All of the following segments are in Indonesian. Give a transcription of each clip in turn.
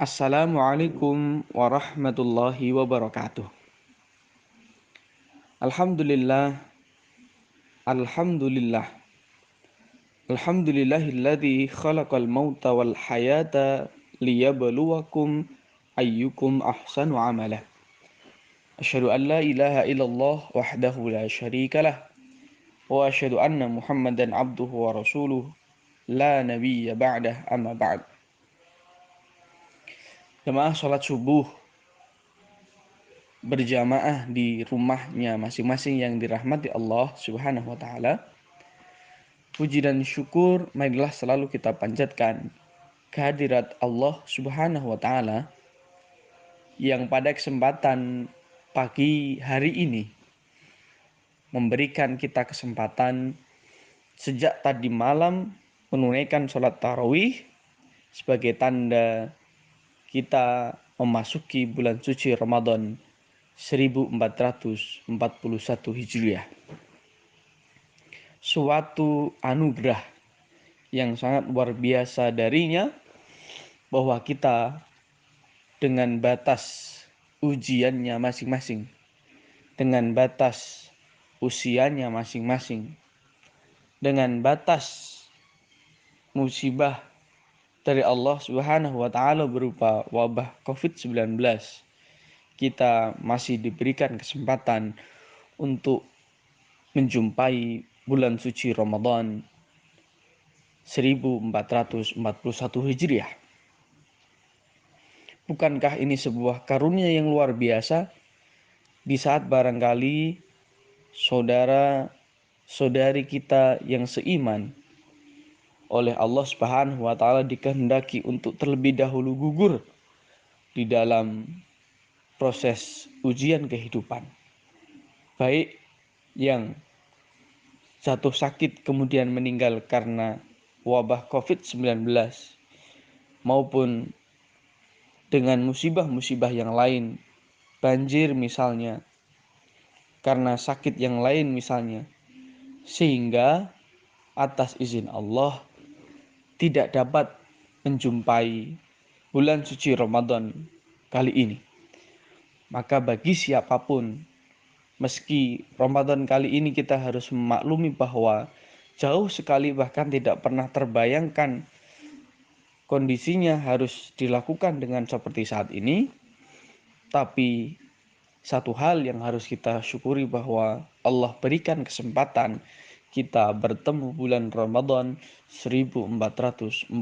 Assalamualaikum warahmatullahi wabarakatuh. Alhamdulillah, alhamdulillah, alhamdulillahilladzi khalaqal mauta wal hayata liyabluwakum ayyukum ahsanu amala. Asyhadu an la ilaha illallah wahdahu la syarikalah wa asyhadu anna Muhammadan abduhu wa rasuluh la nabiyya ba'dah amma ba'd. Jemaah salat subuh berjamaah di rumahnya masing-masing yang dirahmati Allah Subhanahu wa taala. Puji dan syukur marilah selalu kita panjatkan kehadirat Allah Subhanahu wa taala yang pada kesempatan pagi hari ini memberikan kita kesempatan sejak tadi malam menunaikan sholat tarawih sebagai tanda kita memasuki bulan suci Ramadan 1441 Hijriah. Suatu anugerah yang sangat luar biasa darinya bahwa kita dengan batas ujiannya masing-masing, dengan batas usianya masing-masing, dengan batas musibah dari Allah Subhanahu wa taala berupa wabah COVID-19, kita masih diberikan kesempatan untuk menjumpai bulan suci Ramadan 1441 Hijriah. Bukankah ini sebuah karunia yang luar biasa di saat barangkali saudara-saudari kita yang seiman oleh Allah Subhanahu wa taala dikehendaki untuk terlebih dahulu gugur di dalam proses ujian kehidupan. Baik yang jatuh sakit kemudian meninggal karena wabah COVID-19 maupun dengan musibah-musibah yang lain, banjir misalnya, karena sakit yang lain misalnya, sehingga atas izin Allah tidak dapat menjumpai bulan suci Ramadan kali ini. Maka bagi siapapun, meski Ramadan kali ini kita harus memaklumi bahwa jauh sekali bahkan tidak pernah terbayangkan kondisinya harus dilakukan dengan seperti saat ini. Tapi satu hal yang harus kita syukuri bahwa Allah berikan kesempatan kita bertemu bulan Ramadan 1441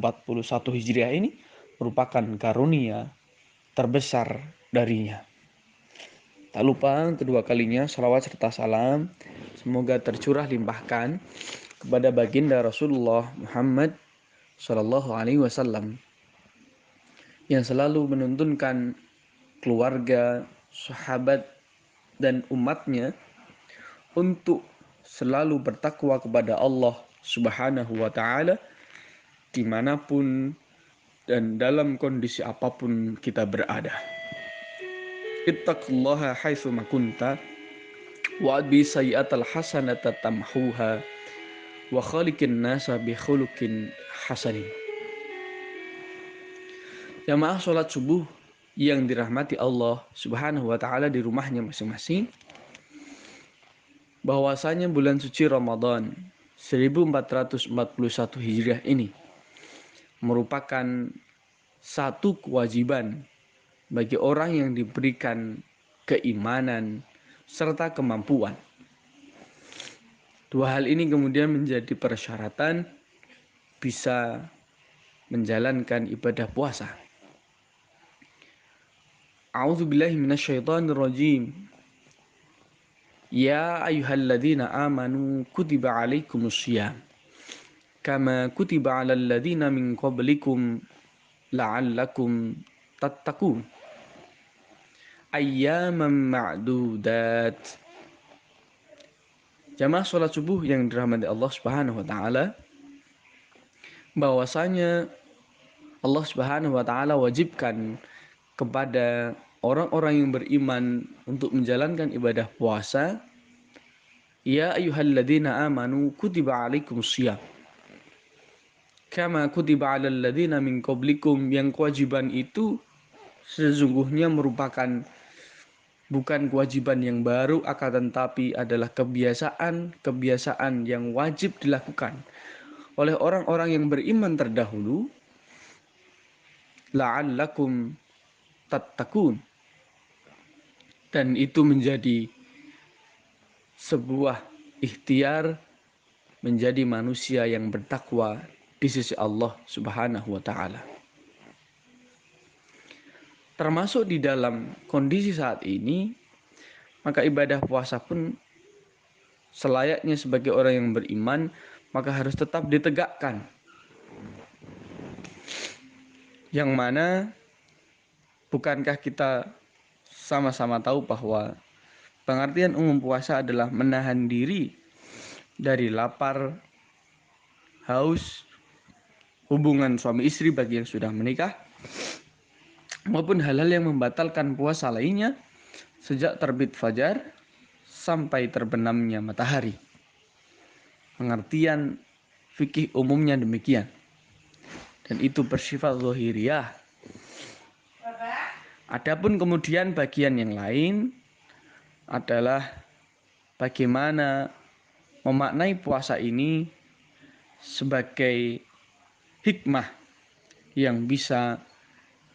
Hijriah ini merupakan karunia terbesar darinya. Tak lupa kedua kalinya salawat serta salam semoga tercurah limpahkan kepada baginda Rasulullah Muhammad Sallallahu Alaihi Wasallam yang selalu menuntunkan keluarga, sahabat, dan umatnya untuk selalu bertakwa kepada Allah Subhanahu wa taala dimanapun dan dalam kondisi apapun kita berada. Ittaqullaha haitsu ma kunta wa adbi sayyi'atal hasanata tamhuha wa khaliqin nasa bi khuluqin hasanin. Jamaah salat subuh yang dirahmati Allah Subhanahu wa taala di rumahnya masing-masing, bahwasanya bulan suci Ramadan 1441 Hijriah ini merupakan satu kewajiban bagi orang yang diberikan keimanan serta kemampuan. Dua hal ini kemudian menjadi persyaratan bisa menjalankan ibadah puasa. A'udzubillahi minasyaitonirrajim. Ya ayyuhalladzina amanu kutiba alaikumussyam kama kutiba alal ladzina min qablikum la'allakum tattaqun. Ayyaman ma'dudat. Jamaah salat subuh yang dirahmati Allah Subhanahu wa taala, bahwasanya Allah Subhanahu wa taala wajibkan kepada orang-orang yang beriman untuk menjalankan ibadah puasa. Ya ayyuhalladzina amanu kutiba alaikumussyam kama kutiba alal ladzina min qablikum, yang kewajiban itu sesungguhnya merupakan bukan kewajiban yang baru, akan tetapi adalah kebiasaan yang wajib dilakukan oleh orang-orang yang beriman terdahulu, la'allakum tattaqun. Dan itu menjadi sebuah ikhtiar menjadi manusia yang bertakwa di sisi Allah Subhanahu wa taala. Termasuk di dalam kondisi saat ini, maka ibadah puasa pun selayaknya sebagai orang yang beriman, maka harus tetap ditegakkan. Yang mana bukankah kita sama-sama tahu bahwa pengertian umum puasa adalah menahan diri dari lapar, haus, hubungan suami istri bagi yang sudah menikah, maupun hal-hal yang membatalkan puasa lainnya sejak terbit fajar sampai terbenamnya matahari. Pengertian fikih umumnya demikian. Dan itu bersifat zahiriyah. Adapun kemudian bagian yang lain adalah bagaimana memaknai puasa ini sebagai hikmah yang bisa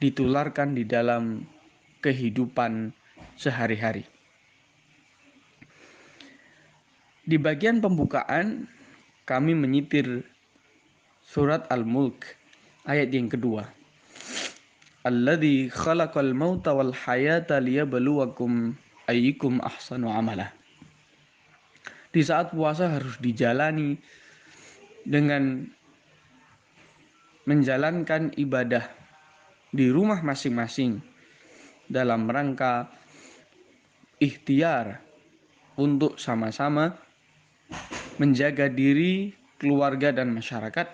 ditularkan di dalam kehidupan sehari-hari. Di bagian pembukaan kami menyitir surat Al-Mulk ayat yang kedua. Alladzi khalaqal mauta wal hayata liyabluwakum ayyukum ahsanu amala. Di saat puasa harus dijalani dengan menjalankan ibadah di rumah masing-masing dalam rangka ikhtiar untuk sama-sama menjaga diri, keluarga, dan masyarakat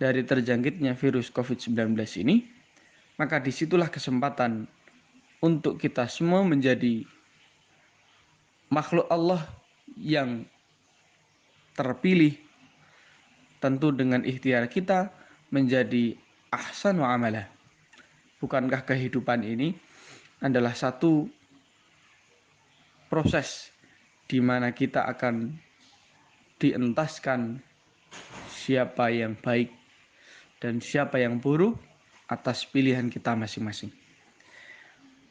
dari terjangkitnya virus COVID-19 ini, maka disitulah kesempatan untuk kita semua menjadi makhluk Allah yang terpilih, tentu dengan ikhtiar kita menjadi ahsanu amala. Bukankah kehidupan ini adalah satu proses di mana kita akan dientaskan siapa yang baik dan siapa yang buruk atas pilihan kita masing-masing.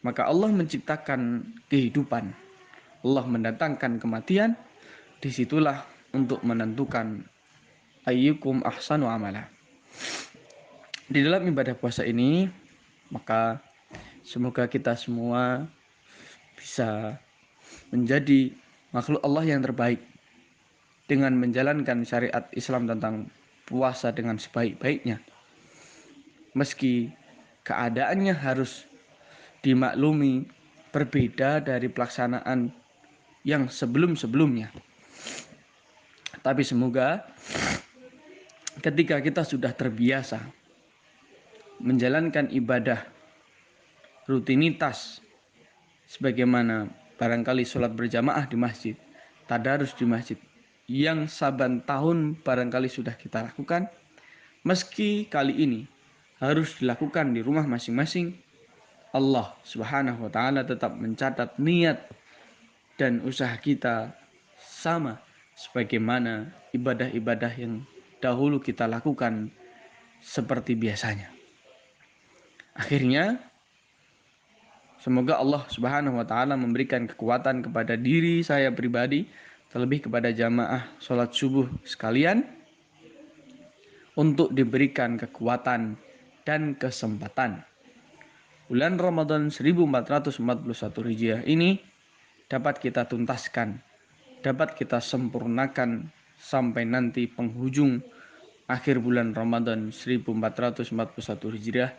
Maka Allah menciptakan kehidupan, Allah mendatangkan kematian, disitulah untuk menentukan ayyukum ahsanu amala. Di dalam ibadah puasa ini, maka semoga kita semua bisa menjadi makhluk Allah yang terbaik dengan menjalankan syariat Islam tentang puasa dengan sebaik-baiknya. Meski keadaannya harus dimaklumi berbeda dari pelaksanaan yang sebelum-sebelumnya. Tapi semoga ketika kita sudah terbiasa menjalankan ibadah rutinitas sebagaimana barangkali sholat berjamaah di masjid, tadarus di masjid, yang saban tahun barangkali sudah kita lakukan, meski kali ini harus dilakukan di rumah masing-masing, Allah Subhanahu wa taala tetap mencatat niat dan usaha kita sama sebagaimana ibadah-ibadah yang dahulu kita lakukan seperti biasanya. Akhirnya semoga Allah Subhanahu wa taala memberikan kekuatan kepada diri saya pribadi, terlebih kepada jamaah sholat subuh sekalian, untuk diberikan kekuatan dan kesempatan bulan Ramadan 1441 Hijriah ini dapat kita tuntaskan, dapat kita sempurnakan sampai nanti penghujung akhir bulan Ramadan 1441 Hijriah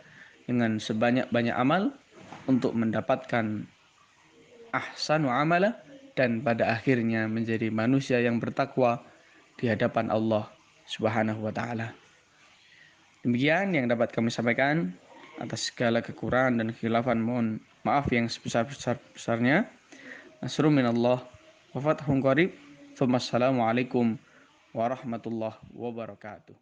dengan sebanyak-banyak amal untuk mendapatkan ahsanu amala dan pada akhirnya menjadi manusia yang bertakwa di hadapan Allah Subhanahu wa taala. Demikian yang dapat kami sampaikan. Atas segala kekurangan dan khilafan mohon maaf yang sebesar-besarnya. Nasrun minallah wa fathun qarib. Wassalamualaikum warahmatullahi wabarakatuh.